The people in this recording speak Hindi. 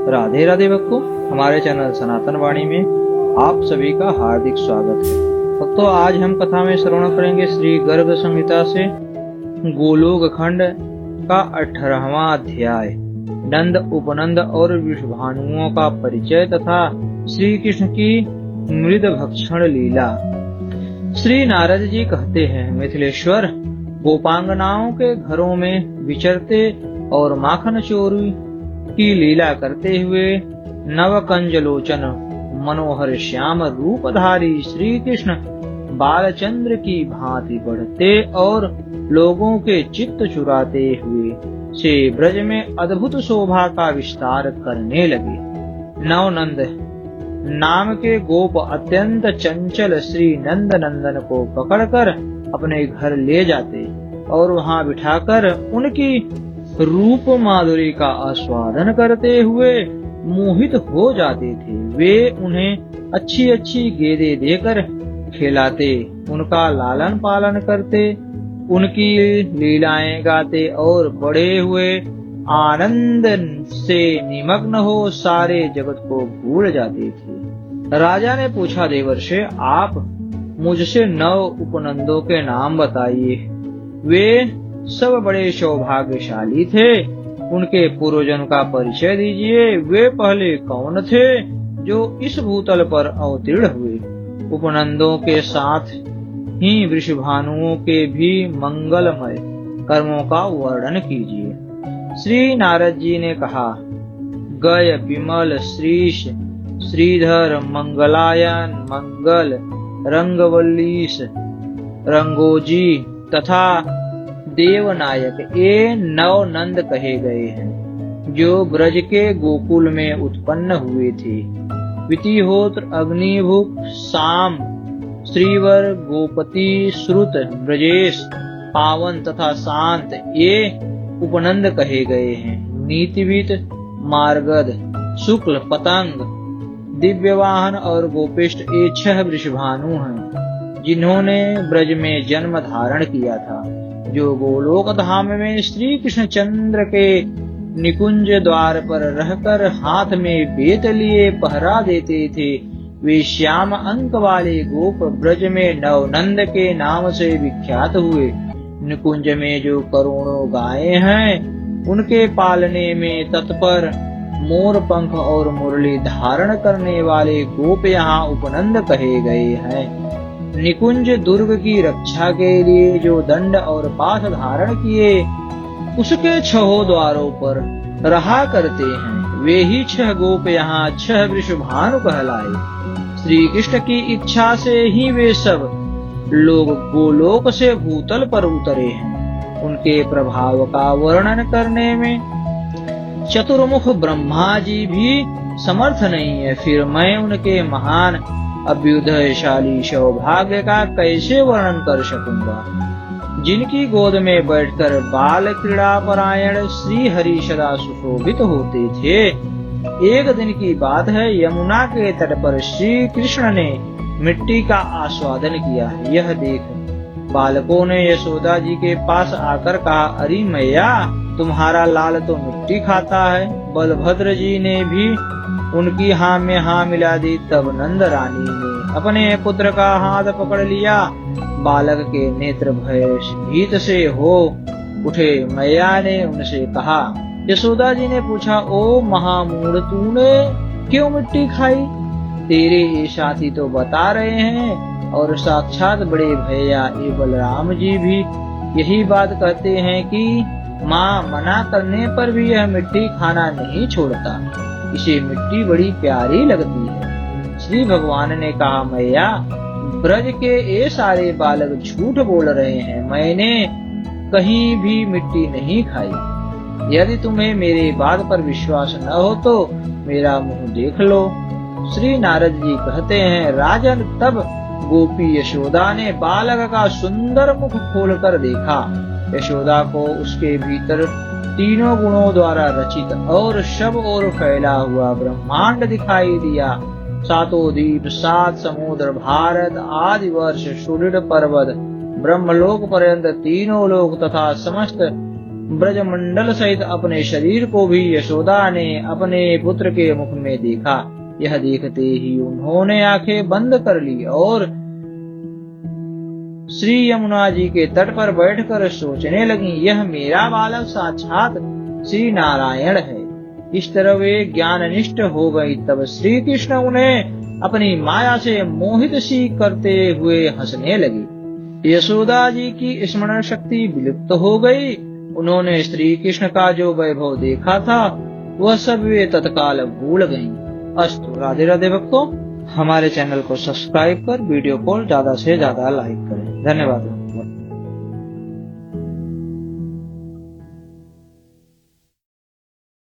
राधे राधे भक्तों, हमारे चैनल सनातन वाणी में आप सभी का हार्दिक स्वागत है। भक्तों, आज हम कथा में श्रवण करेंगे श्री गर्ग संहिता से गोलोक खंड का 18वां अध्याय, नंद, उपनंद और विषभानुओं का परिचय तथा श्री कृष्ण की मृद भक्षण लीला। श्री नारद जी कहते हैं, मिथिलेश्वर गोपांगनाओं के घरों में विचरते और माखन चोरी की लीला करते हुए नवकंज लोचन मनोहर श्याम रूपधारी श्री कृष्ण बालचंद्र की भांति बढ़ते और लोगों के चित्त चुराते हुए से ब्रज में अद्भुत शोभा का विस्तार करने लगे। नवनंद नाम के गोप अत्यंत चंचल श्री नंद नंदन को पकड़कर अपने घर ले जाते और वहां बिठाकर उनकी रूप माधुरी का आस्वादन करते हुए मोहित हो जाते थे। वे उन्हें अच्छी अच्छी गेंदें देकर खिलाते, उनका लालन पालन करते, उनकी लीलाएं गाते और बड़े हुए आनंद से निमग्न हो सारे जगत को भूल जाते थे। राजा ने पूछा, देवर्षि, आप मुझसे 9 उपनंदों के नाम बताइए। वे सब बड़े सौभाग्यशाली थे, उनके पूर्वजन का परिचय दीजिए। वे पहले कौन थे जो इस भूतल पर अवतीर्ण हुए? उपनंदों के साथ ही वृषभानुओं के भी मंगलमय कर्मों का वर्णन कीजिए। श्री नारद जी ने कहा, गय, विमल, श्रीश, श्रीधर, मंगलायन, मंगल, रंगवल्लीश, रंगोजी तथा देवनायक ये 9 नंद कहे गए हैं, जो ब्रज के गोकुल में उत्पन्न हुए थे। वितिहोत्र, अग्निभुक, साम, श्रीवर, गोपति, श्रुत, ब्रजेश, पावन तथा शांत ये उपनंद कहे गए हैं। नीतिवित, मार्गद, शुक्ल, पतंग, दिव्यवाहन और गोपिष्ट ये 6 वृषभानु हैं, जिन्होंने ब्रज में जन्म धारण किया था, जो गोलोक धाम में श्री कृष्ण चंद्र के निकुंज द्वार पर रहकर हाथ में बेत लिए पहरा देते थे। वे श्याम अंक वाले गोप ब्रज में नवनंद के नाम से विख्यात हुए। निकुंज में जो करोड़ों गायें हैं, उनके पालने में तत्पर मोर पंख और मुरली धारण करने वाले गोप यहाँ उपनंद कहे गए हैं। निकुंज दुर्ग की रक्षा के लिए जो दंड और पाश धारण किए उसके 6 द्वारों पर रहा करते हैं, वे ही 6 गोप यहाँ 6 वृषभानु कहलाए। श्री कृष्ण की इच्छा से ही वे सब लोग गोलोक से भूतल पर उतरे हैं। उनके प्रभाव का वर्णन करने में चतुर्मुख ब्रह्मा जी भी समर्थ नहीं है, फिर मैं उनके महान अभ्युदयशाली सौभाग्य का कैसे वर्णन कर सकूंगा, जिनकी गोद में बैठकर बाल क्रीड़ा परायण श्री हरि सदा सुशोभित होते थे। एक दिन की बात है, यमुना के तट पर श्री कृष्ण ने मिट्टी का आस्वादन किया। यह देख बालकों ने यशोदा जी के पास आकर कहा, अरे मैया, तुम्हारा लाल तो मिट्टी खाता है। बलभद्र जी ने भी उनकी हाँ में हाँ मिला दी। तब नंद रानी ने अपने पुत्र का हाथ पकड़ लिया। बालक के नेत्र भयभीत से हो उठे। मैया ने उनसे कहा, यशोदा जी ने पूछा, ओ महामूढ़, तूने क्यों मिट्टी खाई? तेरे ये साथी तो बता रहे हैं और साक्षात बड़े भैया ये बलराम जी भी यही बात कहते हैं कि माँ मना करने पर भी यह मिट्टी खाना नहीं छोड़ता, इसे मिट्टी बड़ी प्यारी लगती है। श्री भगवान ने कहा, मैया, ब्रज के ये सारे बालक झूठ बोल रहे हैं, मैंने कहीं भी मिट्टी नहीं खाई। यदि तुम्हें मेरे बात पर विश्वास न हो तो मेरा मुंह देख लो। श्री नारद जी कहते हैं, राजन, तब गोपी यशोदा ने बालक का सुंदर मुख खोलकर देखा। यशोदा को उसके भीतर तीनों गुणों द्वारा रचित और सब ओर फैला हुआ ब्रह्मांड दिखाई दिया। 7 द्वीप, 7 समुद्र, भारत आदि वर्ष, सुदृढ़ पर्वत, ब्रह्मलोक पर्यंत तीनों लोक तथा समस्त ब्रजमंडल सहित अपने शरीर को भी यशोदा ने अपने पुत्र के मुख में देखा। यह देखते ही उन्होंने आंखें बंद कर ली और श्री यमुना जी के तट पर बैठकर सोचने लगी, यह मेरा बालक साक्षात श्री नारायण है। इस तरह वे ज्ञाननिष्ठ हो गई। तब श्री कृष्ण उन्हें अपनी माया से मोहित सी करते हुए हंसने लगी। यशोदा जी की स्मरण शक्ति विलुप्त हो गई। उन्होंने श्री कृष्ण का जो वैभव देखा था वह सब वे तत्काल भूल गईं। अस्तु। राधे राधे भक्तों, हमारे चैनल को सब्सक्राइब कर वीडियो को ज्यादा से ज्यादा लाइक करें। धन्यवाद।